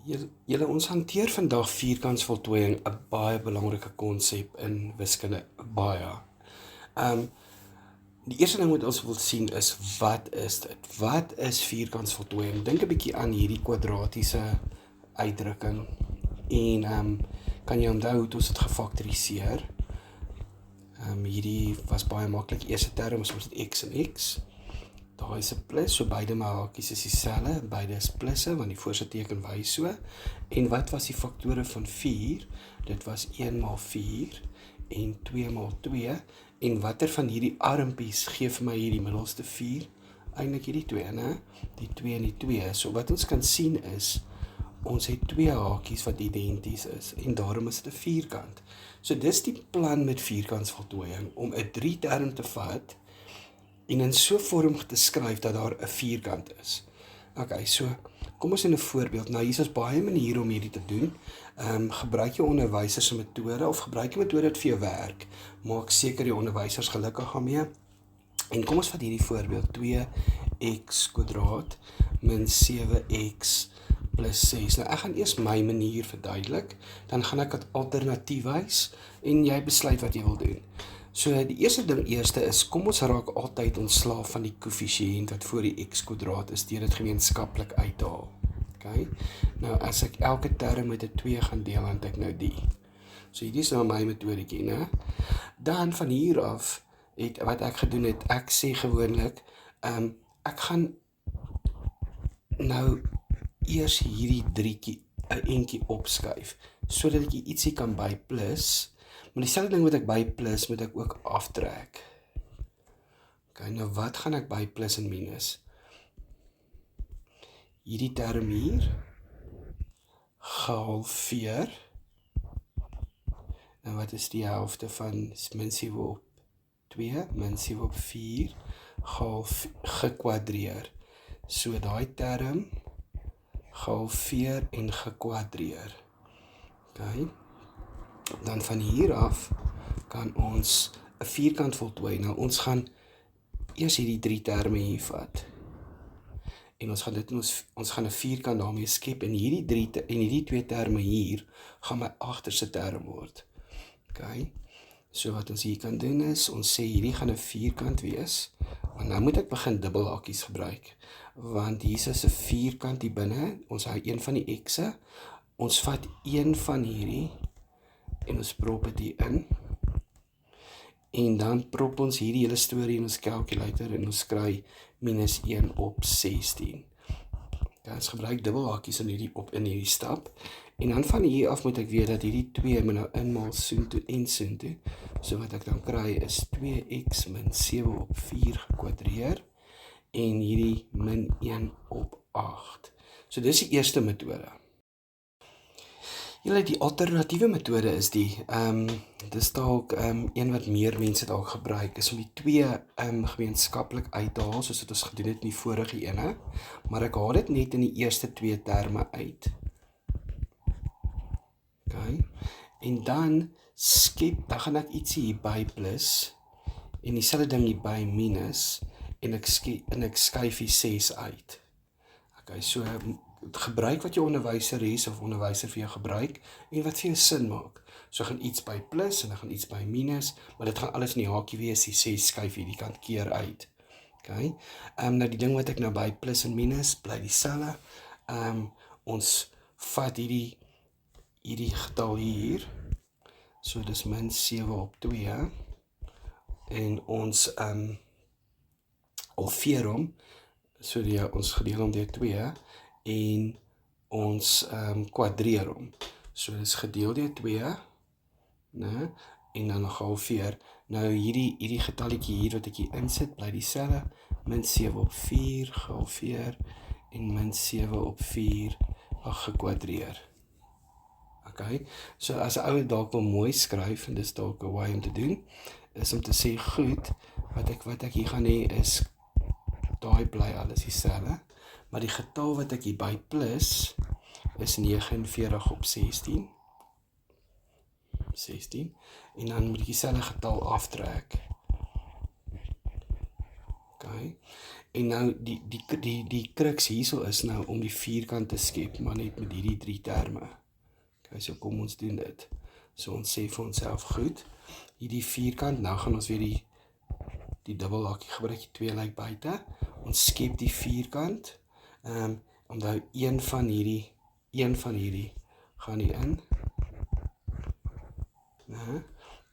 Julle ons hanteer vandag vierkantsvoltooiing, 'n baie belangrike konsep in wiskunde, baie. Um die eerste ding wat ons wil sien is, wat is dit? Wat is vierkantsvoltooiing? Dink 'n bietjie aan hierdie kwadratiese uitdrukking en kan jy onthou hoe het ons dit gefaktoriseer? Hierdie was baie maklik. Eerste term is ons x en x. Daar is 'n plus, so beide my hakies is dieselfde, beide is plusse, want die voorste teken wys so. En wat was die faktore van 4? Dit was 1 maal 4 en 2 maal 2. En watter van hierdie armpies gee vir my hierdie middelste 4? Eintlik hierdie 2, né? Die 2 en die 2. So wat ons kan sien is, ons het twee hakies wat identies is, en daarom is dit 'n vierkant. So dis die plan met vierkantsvoltooiing, om 'n 3-term te vat, en in so vorm te skryf dat daar 'n vierkant is. Okay, so kom ons in 'n voorbeeld. Nou hier is baie maniere om hierdie te doen. Gebruik jou onderwyser se metode of gebruik 'n metode wat vir jou werk. Maak seker die onderwysers gelukkig daarmee. En kom ons vat hierdie voorbeeld: 2x² min 7x plus 6. Nou ek gaan eers my manier verduidelik, dan gaan ek dit alternatief wys en jy besluit wat jy wil doen. So die eerste ding is, kom ons raak altyd ontslaaf van die koëffisiënt wat voor die x² is, deur dit gemeenskaplik uit te haal. Okay? Nou as ek elke term met 'n 2 gaan deel, dan het ek nou die. So hierdie is nou my metodetjie, né? Dan van hier af wat ek gedoen het, ek sê gewoonlik, ek gaan nou eers hierdie 'n entjie opskuif, sodat ek ietsie kan by plus. Maar dieselfde ding wat ek by plus, moet ek ook aftrek. Okay, nou wat gaan ek by plus en minus? Hierdie term hier, gehalveer. En wat is die helfte van min 7 op 2, min 7 op 4, gekwadreer. So daai term, gehalveer en gekwadreer. Okay. Dan van hier af kan ons 'n vierkant voltooi. Nou ons gaan eers hierdie 3 terme hier vat. En ons gaan 'n vierkant daarmee skep, en hierdie 2 terme hier gaan my agterste term word. Okay. So wat ons hier kan doen is, ons sê hierdie gaan 'n vierkant wees, maar nou moet ek begin dubbelhakies gebruik, want hier is 'n vierkant hier binne, ons hou een van die x'e, ons vat een van hierdie, en ons prop dit hier in, en dan prop ons hierdie hele storie in ons calculator, en ons kry minus 1 op 16. Okay, ons gebruik dubbelhakies in hierdie stap, en dan van hier af moet ek weet dat hierdie 2 moet nou inmaal soontoe en soontoe, so wat ek dan kry is 2x min 7 op 4 gekwadreer, en hierdie min 1 op 8. So dis die eerste metode. Die alternatiewe metode is dis dalk een wat meer mense dalk gebruik, is om die 2 gemeenskaplik uit te haal, soos wat ons gedoen het in die vorige ene, maar ek haal dit net in die eerste 2 terme uit. Okay. En dan gaan ek ietsie hier by plus, en dieselfde ding hier by minus, en ek skuif die 6 uit. Okay, so gebruik wat jou onderwyser is, of onderwyser vir jou gebruik, en wat vir jou sin maak. So gaan iets by plus, en dan gaan iets by minus, maar dit gaan alles in die hakie wees, die 6 skuif hierdie kant keer uit. Okay. Nou die ding wat ek nou by plus en minus, bly dieselfde. Ons vat hierdie getal hier, so dis min 7 op 2, en ons halveer hom, so ons gedeel hom deur 2, en ons kwadreer hom. So dis gedeel deur 2, né, en dan gehalveer. Nou hierdie getalletjie hier wat ek hier insit, bly dieselfde, min 7 op 4 gehalveer, en min 7 op 4 gekwadreer. Okay, so as 'n ou dalk wil mooi skryf, en dis dalk 'n way om te doen, is om te sê, goed, wat ek hier gaan hê is, daai bly alles dieselfde, maar die getal wat ek hier by plus, is 49 op 16, en dan moet ek dieselfde getal aftrek. Okay. En nou die kruks hierso is nou om die vierkant te skep, maar net met hierdie 3 terme. Okay, so kom ons doen dit. So ons sê vir onsself, goed, hierdie vierkant, nou gaan ons weer die dubbelhakkie gebruik, die 2 lyk buite. Ons skep die vierkant. Onthou een van hierdie gaan hier in.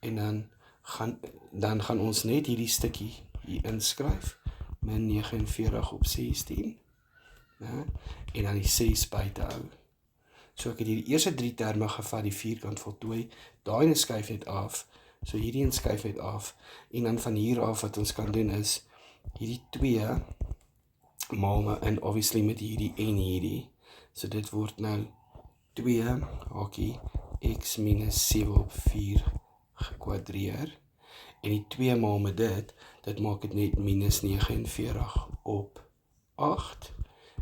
En dan gaan ons net hierdie stukkie hier inskryf. Min 49 op 16. En dan die 6 buite hou. So ek het hier die eerste 3 terme gevat, die vierkant voltooi. Daai een skuif net af. So hierdie een skuif net af. En dan van hier af wat ons kan doen is hierdie 2 maal nou in, obviously met hierdie en hierdie. So dit word nou 2 hakie x minus 7 op 4 gekwadreer. En die 2 maal met dit maak het net minus 49 op 8.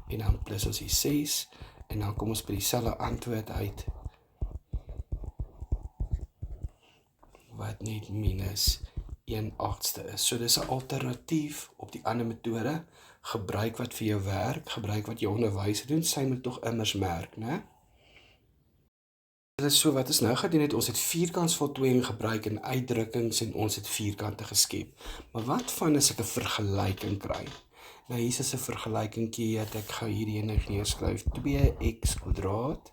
En dan plus ons die 6. En dan kom ons by dieselfde antwoord uit. Wat net minus 1/8 is. So dis 'n alternatief op die ander metode. Gebruik wat vir jou werk, gebruik wat jou onderwyser doen, sy moet tog immers merk, né? Dit is so wat ons nou gedoen het, ons het vierkantsvoltooiing gebruik in uitdrukkings en ons het vierkante geskep. Maar wat van as ek 'n vergelyking kry? Nou hier is 'n vergelykingkie, ek gaan hierdie ene neerskryf, 2x²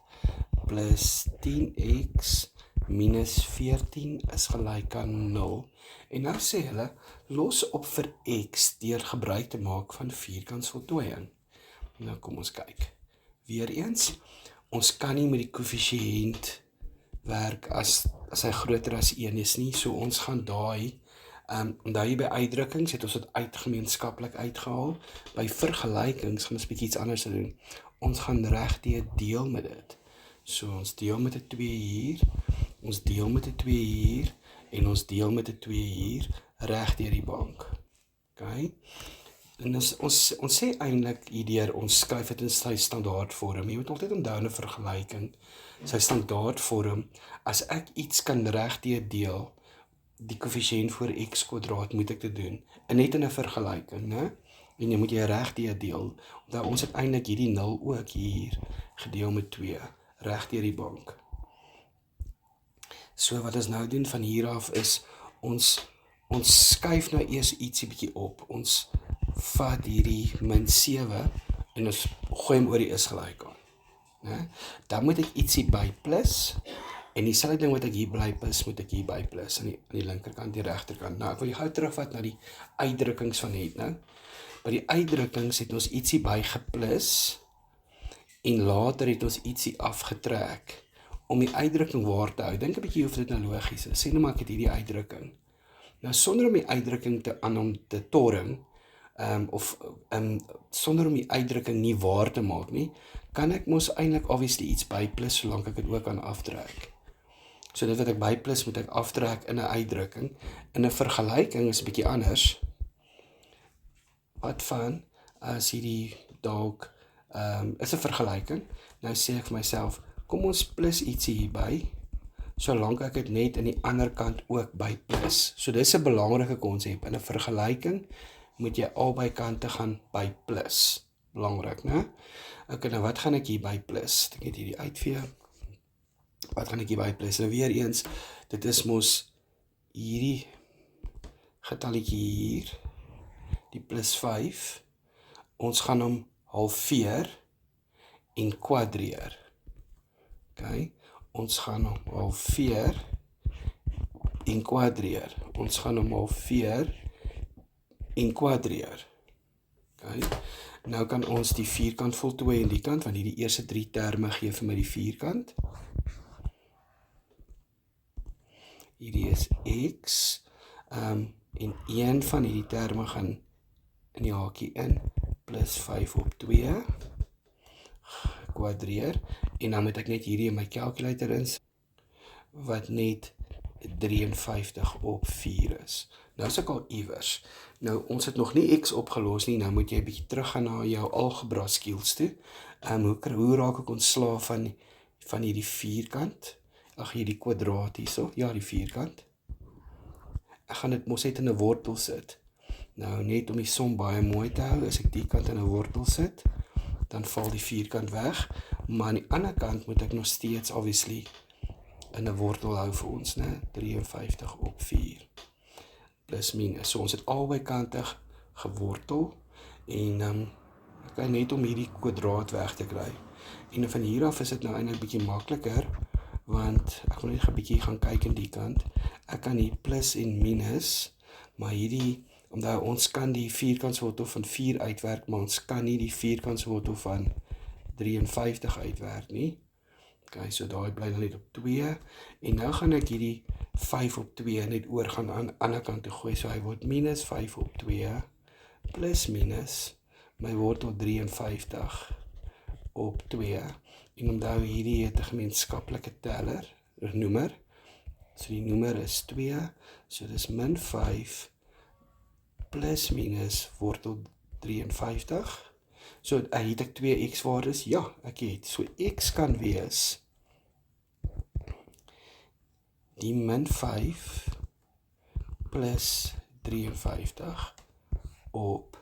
plus 10x minus 14 is gelyk aan 0. En nou sê hulle, los op vir x deur gebruik te maak van vierkantsvoltooiing. Nou kom ons kyk. Weereens, ons kan nie met die koëffisiënt werk as hy groter as 1 is nie, so ons gaan daai, onthou jy by uitdrukkings het ons dit uitgemeenskaplik uitgehaal, by vergelykings gaan ons bietjie iets anders doen. Ons gaan regdeur deel met dit. So ons deel met 'n 2 hier, ons deel met 'n 2 hier, en ons deel met 'n 2 hier, regdeur die bank. Okay? En ons sê eintlik hierdeur, ons skryf dit in sy standaardvorm. Jy moet altyd onthou 'n vergelyking, sy standaardvorm, as ek iets kan regdeur deel, die koëffisiënt voor x² moet ek dit doen, en net in 'n vergelyking, né? En jy moet jy regdeur deel, omdat ons het eintlik hierdie 0 ook hier, gedeel met 2, regdeur die bank. So wat ons nou doen van hier af is, ons skuif nou eers ietsie bietjie op, ons vat hierdie min 7, en ons gooi hom oor die is gelyk aan. Nee? Dan moet ek ietsie by plus, en dieselfde ding wat ek hier by plus, moet ek hier by plus, aan die linkerkant, die regterkant. Nou, ek wil jy gou terugvat na die uitdrukkings van net nou. By die uitdrukkings het ons ietsie by geplus, en later het ons ietsie afgetrek, om die uitdrukking waar te hou. Dink 'n bietjie of dit nou logies is. Sê nou maar ek het hierdie uitdrukking. Nou, sonder om die uitdrukking aan hom te torring, sonder om die uitdrukking nie waar te maak nie, kan ek mos eintlik obviously iets by plus, solank ek dit ook kan aftrek. So dit wat ek by plus, moet ek aftrek in 'n uitdrukking. In 'n vergelyking is 'n bietjie anders. Wat van, as hierdie dalk, is 'n vergelyking, nou sê ek vir myself, kom ons plus ietsie hierby, solank ek dit net aan die ander kant ook by plus. So dis 'n belangrike konsep. In 'n vergelyking moet jy albei kante gaan by plus. Belangrik, né? Ok, nou wat gaan ek hier by plus? Ek het hierdie uitvee. Wat gaan ek hier by plus? Nou weer eens, dit is mos hierdie getalletjie hier, die plus 5. Ons gaan hom halveer en kwadreer. Okay? Ons gaan hom halveer en kwadreer. Ons gaan hom halveer en kwadreer. Okay? Nou kan ons die vierkant voltooi in die kant, want hierdie eerste 3 terme gee vir my die vierkant. Hierdie is x, en een van hierdie terme gaan in die hakie in, plus 5 op 2, kwadreer, en dan moet ek net hierdie in my calculator ins, wat net 53 op 4 is. Nou is ek al iewers. Nou, ons het nog nie x opgelos nie, nou moet jy 'n bietjie teruggaan na jou algebra skills toe. Hoe raak ek ontslaaf van hierdie vierkant? Ag, hierdie kwadraat hierso, ja, die vierkant. Ek gaan dit mos net in 'n wortel sit. Nou net om die som baie mooi te hou, as ek die kant in 'n wortel sit, dan val die vierkant weg, maar aan die ander kant moet ek nog steeds obviously in 'n wortel hou vir ons, né? 53 op 4 plus minus. So ons het albei kante gewortel en okay, net om hierdie kwadraat weg te kry. En van hier af is dit nou eintlik bietjie makliker, want ek wil net 'n bietjie gaan kyk in die kant. Ek kan hier plus en minus, maar hierdie, omdat ons kan die vierkantswortel van 4 uitwerk, maar ons kan nie die vierkantswortel van 53 uitwerk nie. Okay, so daai bly net op 2, en nou gaan ek hierdie 5 op 2 net oor gaan aan die ander kant toe gooi, so hy word minus 5 op 2, plus minus, my wortel 53 op 2, en onthou hierdie het 'n gemeenskaplike teller, noemer, so die noemer is 2, so dis min 5, plus minus wortel 53, so het ek 2 x-waardes, ja, ek het, so x kan wees, die min 5, plus 53, op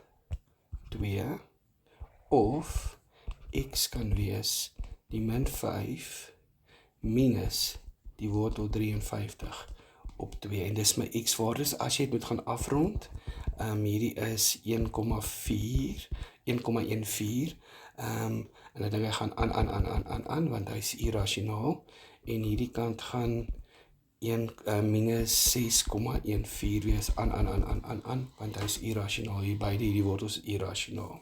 2, of x kan wees die min 5 minus die wortel 53 op 2, en dis my x-waardes. As jy het moet gaan afrond, hierdie is 1,14, en dan dink ek gaan aan, want hy is irrasionaal, en hierdie kant gaan minus 6,14 wees, aan, want hy is irrasionaal, hier beide hierdie wortels is irrasionaal.